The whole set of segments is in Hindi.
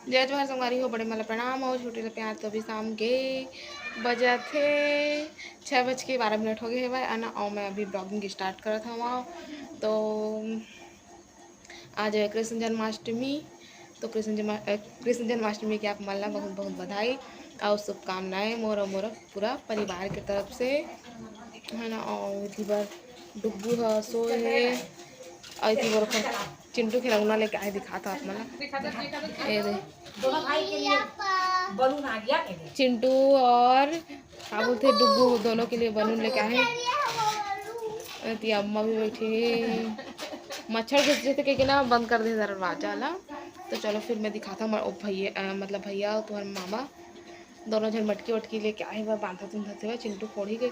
जय जोहार संगवारी हो, बड़े मला प्रणाम हो, छोटे से प्यार। तो अभी शाम के बजा थे 6:12 हो गए है भाई ना। और मैं अभी ब्लॉगिंग स्टार्ट करा था वहाँ। तो आज है कृष्ण जन्माष्टमी। तो कृष्ण जन्माष्टमी की आप मला बहुत बहुत बधाई और शुभकामनाएं मोर पूरा परिवार की तरफ से है ना। और इसी बार डुब्बू है सोए है और इसी बार चिंटू खिलौना लेके आए दिखाता आप मला। ये दे चिंटू और क्या बोलते डुब्बू दोनों के लिए बलून लेके आए। अम्मा भी बैठी, मच्छर घुस जाते क्योंकि ना बंद कर दे दरवाजा ला। तो चलो फिर मैं दिखाता हूँ भैया मतलब भैया और तुम्हारे मामा दोनों जन मटकी वटकी लेके आए हुआ बांधा तुंधते हुए। चिंटू फोड़ी के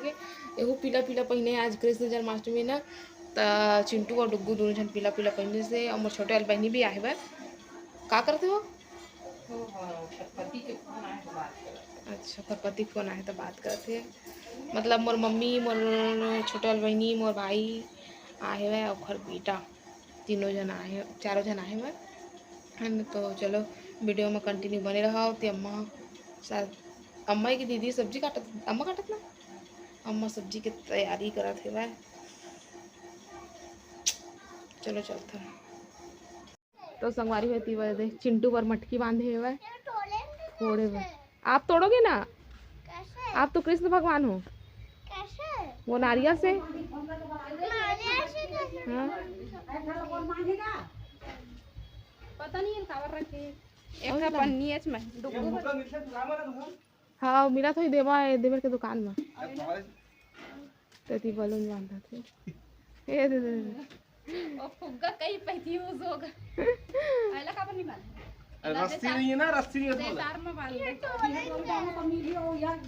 एगो पीला पीला पहने आज कृष्ण जन्माष्टमी ना। तो चिंटू और डुग्गू दोनों जन पीला पीला पहने से। और मोर छोटे वाली बहनी भी आए हुए। क्या करते हो? अच्छा पति फोन आए तो बात करते मतलब मोर मम्मी मोर छोटे वाली बहनी मोर भाई आए हुए और घर बेटा तीनों जन आए चारों जन आए हुए है ना। तो चलो वीडियो में कंटिन्यू बने रहा। तो अम्मा शायद अम्मा की दीदी सब्जी अम्मा काटत ना। अम्मा सब्जी की तैयारी करत है भाई। चलो चलते हैं। तो संगवारी होती है चिंटू पर मटकी बांधे हुए फोड़े हुए। आप तोड़ोगे ना? आप तो कृष्ण भगवान हो। वो नारियल से हाँ? पता नहीं खबर रखे एक पन्नी है इसमें हाँ मिला था देवर के दुकान में तती बलून बांधा थे। ए दे ओ फुग्गा कहीं पैती यूज होगा आइला का नहीं बांध रस्सी नहीं है ना रस्सी नहीं है तार में बांध दे मिली हो यार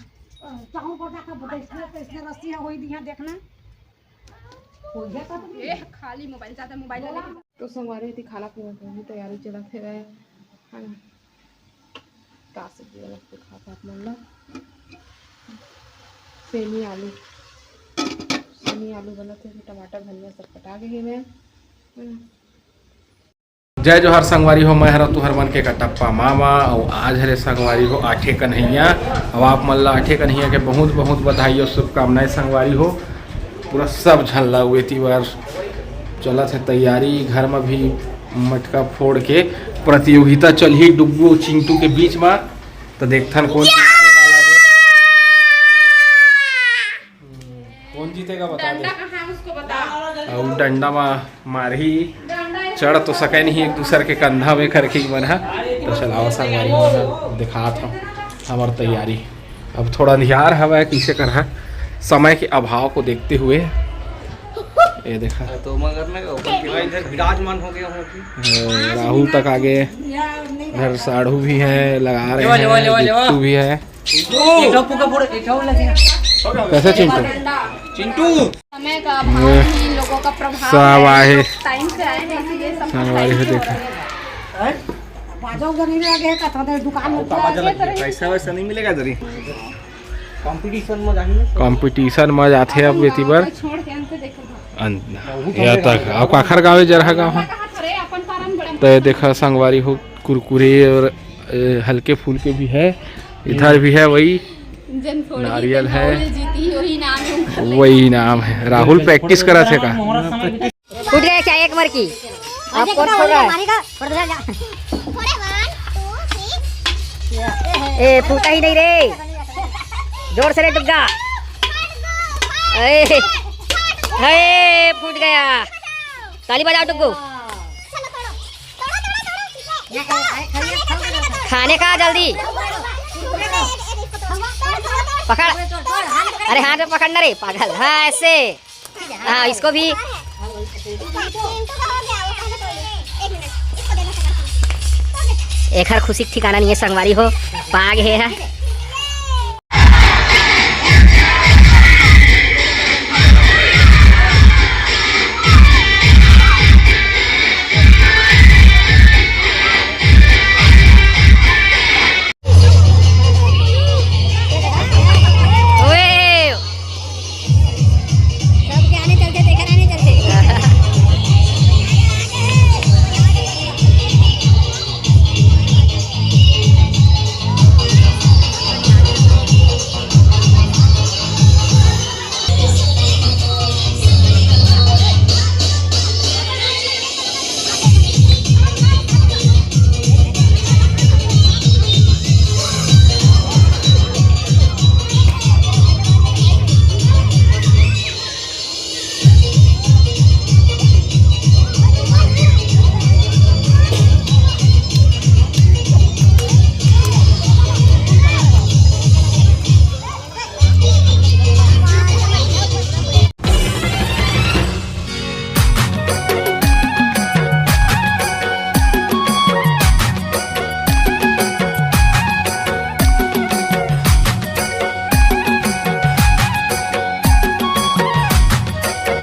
चाहूं कोटा का बता इसने रस्सी है होई दिया देखना हो गया का ए खाली मोबाइल चाहता मोबाइल लेके। तो संगवारी थी खाना पीना की तैयारी चला थे है ना। का सब्जी अलग से खाता अपना सेमी आलू बना थे टमाटर धनिया सब कटा गए हैं। जय जोहार संगवारी हो, मैं हरा तुहर मन के कटप्पा मामा। और आज हरे संगवारी हो आठे कन्हैया। अब आप मल्ला आठे कन्हैया के बहुत बहुत बधाई और शुभकामनाएं संगवारी हो। पूरा सब झल्ला हुए थी बार चला थे तैयारी। घर में भी मटका फोड़ के प्रतियोगिता चल ही डुब्बू चिंटू के बीच में। तो देखथन कौन जीतने वाला है, कौन जीतेगा बता दे। और डंडा में मारही चढ़ तो सके नहीं एक दूसरे के कंधा में करके मन है। तो चलाओ संगवारी दिखा था हमार तैयारी। अब थोड़ा ध्यान हवा कैसे कर है समय के अभाव को देखते हुए। ये देखा तो मगर इधर विराजमान हो गया हूँ। राहुल तक आगे इधर साढ़ू भी है लगा रहे हैं भी है। कैसे चिंटू लोगों का प्रभाव सब आए टाइम से आए हैं इसलिए सब संगवारी हो देखा पैसा वैसा नहीं मिलेगा जरी कंपटीशन में जाते अब बेटी बार या तक अब आखिर गाँव जरहा गाँव। तो ये देखा संगवारी हो कुरकुरे और हल्के फुल्के भी है। इधर भी है वही नारियल है वही नाम है। राहुल प्रैक्टिस करा थे का फूट गया क्या एक मर की आप कौन फोड़ रहा है? ए फूटा ही नहीं रे जोर से रे डुग्गा। ए फूट गया ताली बजाओ डुग्गू। खाने का जल्दी पकड़। अरे हाथ में पकड़ना रे पागल। हाँ ऐसे हाँ इसको भी एक हर खुशी ठिकाना नहीं है संगवारी हो पाग है।